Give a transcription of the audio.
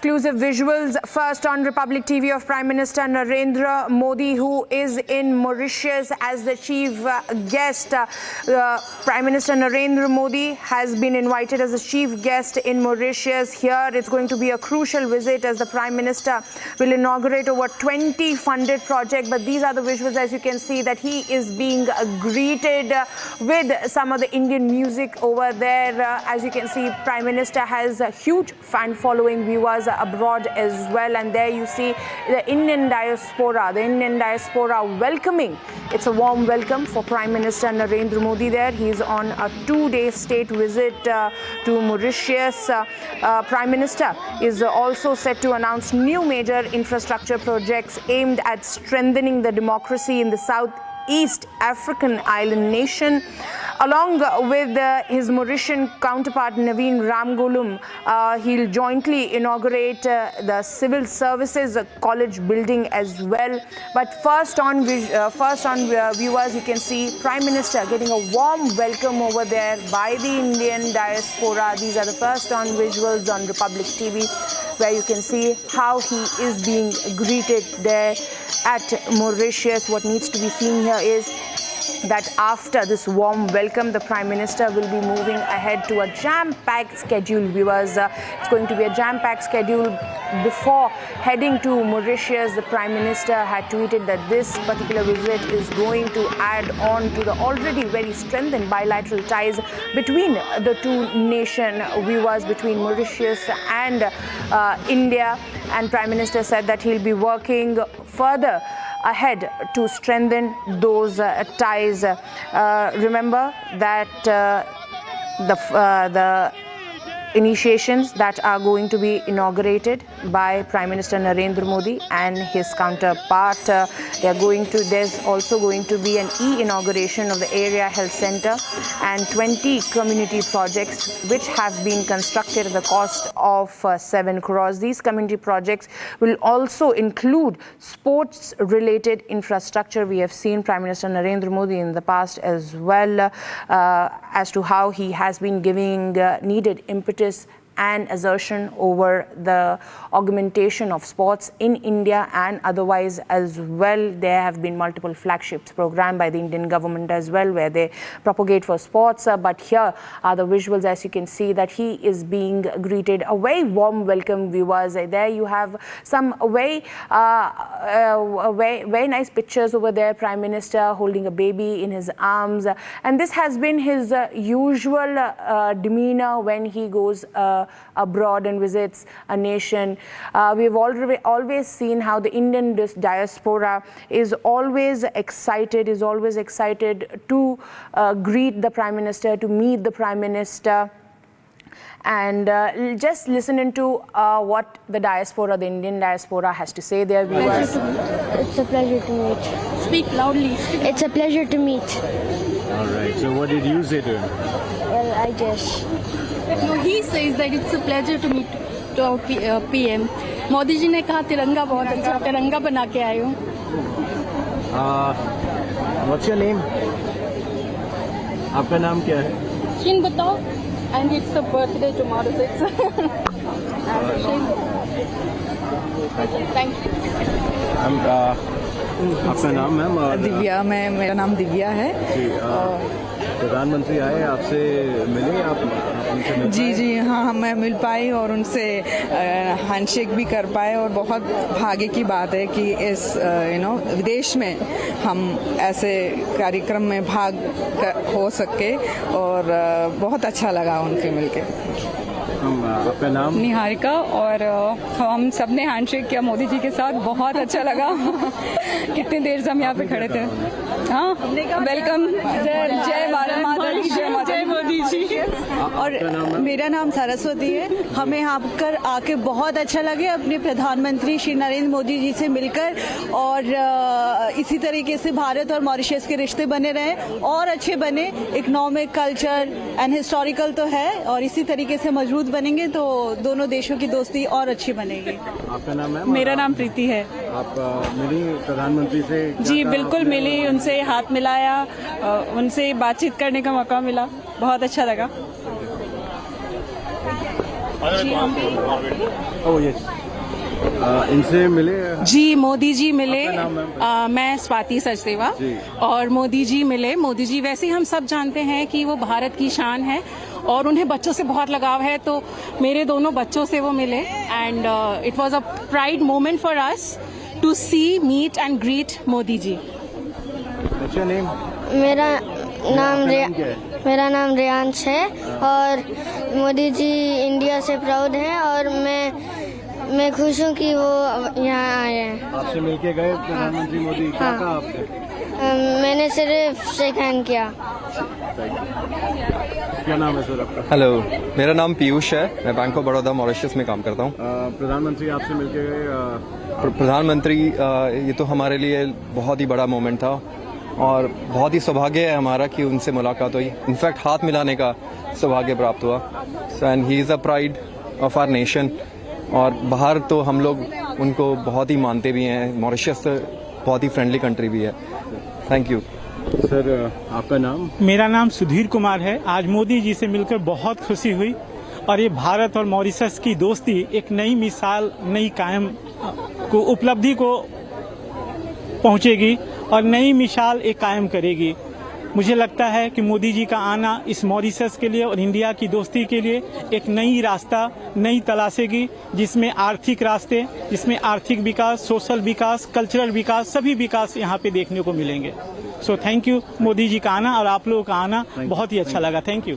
exclusive visuals first on Republic TV of Prime Minister Narendra Modi, who is in Mauritius as the chief guest. Prime Minister Narendra Modi has been invited as a chief guest in Mauritius. Here it's going to be a crucial visit as the Prime Minister will inaugurate over 20 funded projects. But these are the visuals, as you can see, that he is being greeted with some of the Indian music over there. As you can see, Prime Minister has a huge fan following, viewers abroad as well, and there you see the Indian diaspora welcoming. It's a warm welcome for Prime Minister Narendra Modi there. He's on a 2-day state visit to Mauritius. Prime Minister is also set to announce new major infrastructure projects aimed at strengthening the democracy in the Southeast African island nation. Along with his Mauritian counterpart Naveen Ramgoolam, he'll jointly inaugurate the Civil Services College building as well. But first on viewers, you can see Prime Minister getting a warm welcome over there by the Indian diaspora. These are the first on visuals on Republic TV, where you can see how he is being greeted there at Mauritius. What needs to be seen here is that after this warm welcome, the Prime Minister will be moving ahead to a jam-packed schedule, viewers. It's going to be a jam-packed schedule. Before heading to Mauritius, the Prime Minister had tweeted that this particular visit is going to add on to the already very strengthened bilateral ties between the two nations, viewers, between Mauritius and India. And Prime Minister said that he'll be working further ahead to strengthen those ties. Remember that the initiations that are going to be inaugurated by Prime Minister Narendra Modi and his counterpart, there's also going to be an e-inauguration of the area health center and 20 community projects which have been constructed at the cost of 7 crores. These community projects will also include sports related infrastructure. We have seen Prime Minister Narendra Modi in the past as well as to how he has been giving needed impetus and assertion over the augmentation of sports in India and otherwise as well. There have been multiple flagships programmed by the Indian government as well, where they propagate for sports. But here are the visuals, as you can see, that he is being greeted. A very warm welcome, viewers. There you have some very nice pictures over there. Prime Minister holding a baby in his arms, and this has been his usual demeanor when he goes abroad and visits a nation. We've always seen how the Indian diaspora is always excited to greet the Prime Minister, to meet the Prime Minister. And just listening to what the Indian diaspora has to say there, viewers. It's a pleasure to meet. Speak loudly. It's a pleasure to meet. All right. So what did you say to him? Well, I just... No, he says that it's a pleasure to meet to our PM. Modi ji ने कहा तिरंगा बहुत अच्छा, तिरंगा बना के आए हो. What's your name? आपका नाम क्या है? Shin बताओ. And it's a birthday tomorrow, so it's Thank you. आपका नाम मैम? दिव्या. मेरा नाम दिव्या है. प्रधानमंत्री आए, आपसे मिले? आप उनसे मिल पाए? जी हाँ, मैं मिल पाई और उनसे हैंडशेक भी कर पाए. और बहुत भाग्य की बात है कि इस विदेश में हम ऐसे कार्यक्रम में भाग हो सके और बहुत अच्छा लगा उनके मिलके. आपका नाम? निहारिका. और हम सब ने हैंडशेक किया मोदी जी के साथ. बहुत अच्छा लगा. कितनी देर से हम यहाँ पे खड़े थे. हाँ, वेलकम. जय भारत माता की जय मोदी जी. और मेरा नाम सरस्वती है. हमें यहाँ पर आके बहुत अच्छा लगे अपने प्रधानमंत्री श्री नरेंद्र मोदी जी से मिलकर. और इसी तरीके से भारत और मॉरिशस के रिश्ते बने रहें और अच्छे बने. इकोनॉमिक, कल्चर एंड हिस्टोरिकल तो है, और इसी तरीके से मजबूत बनेंगे तो दोनों देशों की दोस्ती और अच्छी बनेगी. आपका नाम है? मेरा नाम प्रीति है. आप मिली प्रधानमंत्री से? जी बिल्कुल मिली. उनसे हाथ मिलाया, उनसे बातचीत करने का मौका मिला. बहुत अच्छा लगा. ओह यस, इनसे मिले? जी मोदी जी मिले। आपका नाम, मैम? मैं स्वाति सचदेवा। जी। और मोदी जी मिले। मोदी जी वैसे हम सब जानते हैं कि वो भारत की शान है और उन्हें बच्चों से बहुत लगाव है, तो मेरे दोनों बच्चों से वो मिले and it was a pride moment for us to see, meet and greet Modi ji. What's your name? मेरा नाम क्या है? मेरा नाम रियांश है और मोदी जी इंडिया से प्राउड हैं और मैं खुश हूँ कि वो यहाँ आए हैं। आपसे मिलके गए प्रधानमंत्री मोदी, क्या हाँ। कहा आपसे? मैंने सिर्फ शेक हैंड किया। क्या नाम है सर आपका? हेलो, मेरा नाम पीयूष है। मैं बैंक ऑफ बड़ौदा मॉरिशस में काम करता हूँ। प्रधानमंत्री आपसे मिलके गए, प्रधानमंत्री ये तो हमारे लिए बहुत ही बड़ा मोमेंट था और बहुत ही सौभाग्य है हमारा कि उनसे मुलाकात हुई। इनफैक्ट हाथ मिलाने का सौभाग्य प्राप्त हुआ। And he is a pride of our nation. और बाहर तो हम लोग उनको बहुत ही मानते भी हैं। मॉरिशस बहुत ही फ्रेंडली कंट्री भी है। Thank you sir. आपका नाम? मेरा नाम सुधीर कुमार है। आज मोदी जी से मिलकर बहुत खुशी हुई और ये भारत और मॉरिशस की दोस्ती एक नई मिसाल, नई कायम को उपलब्धि को पहुंचेगी और नई मिसाल एक कायम करेगी। मुझे लगता है कि मोदी जी का आना इस मॉरिशस के लिए और इंडिया की दोस्ती के लिए एक नई रास्ता नई तलाशेगी, जिसमें आर्थिक रास्ते, जिसमें आर्थिक विकास, सोशल विकास, कल्चरल विकास, सभी विकास यहाँ पे देखने को मिलेंगे। So thank you. Modi ji का आना और आप लोगों का आना बहुत ही अच्छा लगा। Thank you.